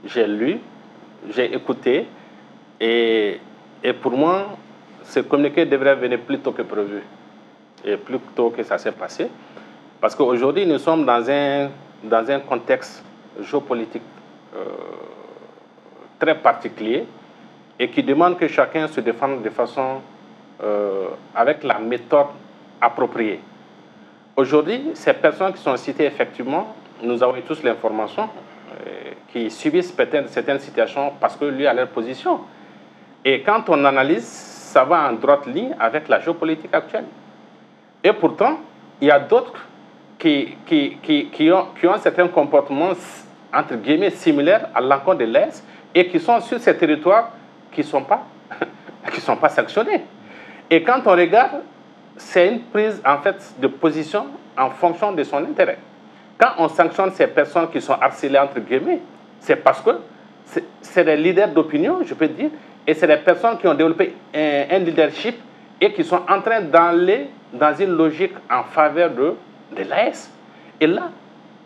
j'ai lu, j'ai écouté, et pour moi, ce communiqué devrait venir plus tôt que prévu, et plus tôt que ça s'est passé. Parce qu'aujourd'hui, nous sommes dans un contexte géopolitique très particulier et qui demande que chacun se défende de façon avec la méthode appropriée. Aujourd'hui, ces personnes qui sont citées, effectivement, nous avons eu tous l'information, qui subissent peut-être certaines situations parce que lui a leur position. Et quand on analyse, ça va en droite ligne avec la géopolitique actuelle. Et pourtant, il y a d'autres qui ont certains comportements, entre guillemets, similaires à l'encontre de l'Est et qui sont sur ces territoires qui ne sont pas sanctionnés. Et quand on regarde, c'est une prise en fait de position en fonction de son intérêt. Quand on sanctionne ces personnes qui sont harcelées, entre guillemets, c'est parce que c'est des leaders d'opinion, je peux dire, et c'est des personnes qui ont développé un leadership et qui sont en train d'aller dans une logique en faveur de l'AS. Et là,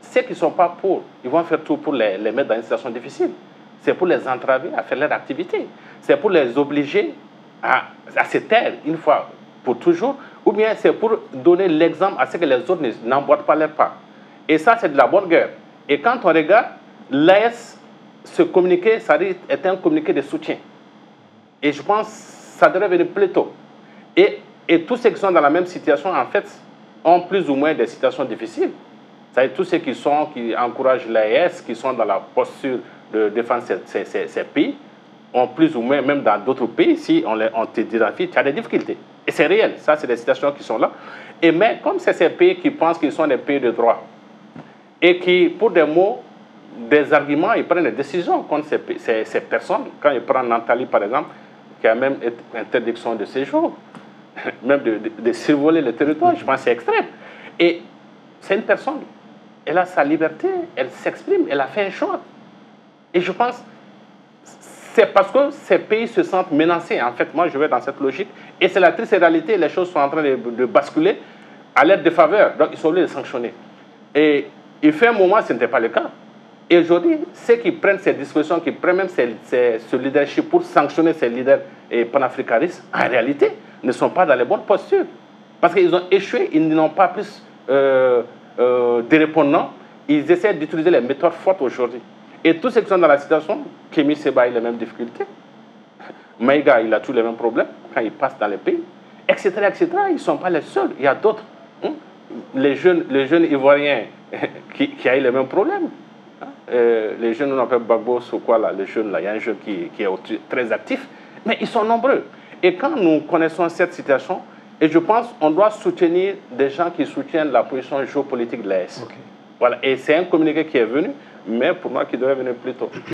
ceux qui ne sont pas pour, ils vont faire tout pour les mettre dans une situation difficile. C'est pour les entraver à faire leur activité. C'est pour les obliger à se taire une fois pour toujours, ou bien c'est pour donner l'exemple à ce que les autres n'emboîtent pas leur pas. Et ça, c'est de la bonne guerre. Et quand on regarde, l'AS, ce communiqué, ça est un communiqué de soutien. Et je pense que ça devrait venir plus tôt. Et tous ceux qui sont dans la même situation, en fait, ont plus ou moins des situations difficiles. C'est-à-dire tous ceux qui encouragent l'AS, qui sont dans la posture de défendre ces pays, ont plus ou moins, même dans d'autres pays, si on te identifie, tu as des difficultés. Et c'est réel, ça c'est des situations qui sont là. Mais comme c'est ces pays qui pensent qu'ils sont des pays de droit, et qui, pour des mots, des arguments, ils prennent des décisions contre ces personnes, quand ils prennent Nathalie par exemple, qui a même interdiction de séjour, même de survoler le territoire, je pense que c'est extrême. Et c'est une personne, elle a sa liberté, elle s'exprime, elle a fait un choix. Et je pense c'est parce que ces pays se sentent menacés. En fait, moi, je vais dans cette logique. Et c'est la triste réalité, les choses sont en train de basculer à leur défaveur. Donc, ils sont obligés de sanctionner. Et il fait un moment, ce n'était pas le cas. Et aujourd'hui, ceux qui prennent ces dispositions, qui prennent même ce leadership pour sanctionner ces leaders panafricanistes, en réalité, ne sont pas dans les bonnes postures. Parce qu'ils ont échoué, ils n'ont pas plus de répondants. Ils essaient d'utiliser les méthodes fortes aujourd'hui. Et tous ceux qui sont dans la situation, Kémy Séba a les mêmes difficultés, Maïga, il a tous les mêmes problèmes quand il passe dans les pays, etc., etc. Ils ne sont pas les seuls, il y a d'autres. Les jeunes Ivoiriens qui ont eu les mêmes problèmes. Les jeunes, on appelle Bagbo, ou quoi là, les jeunes là, il y a un jeune qui est très actif, mais ils sont nombreux. Et quand nous connaissons cette situation, et je pense qu'on doit soutenir des gens qui soutiennent la position géopolitique de l'AS. Okay. Voilà. Et c'est un communiqué qui est venu, mais pour moi qui devrait venir plus tôt.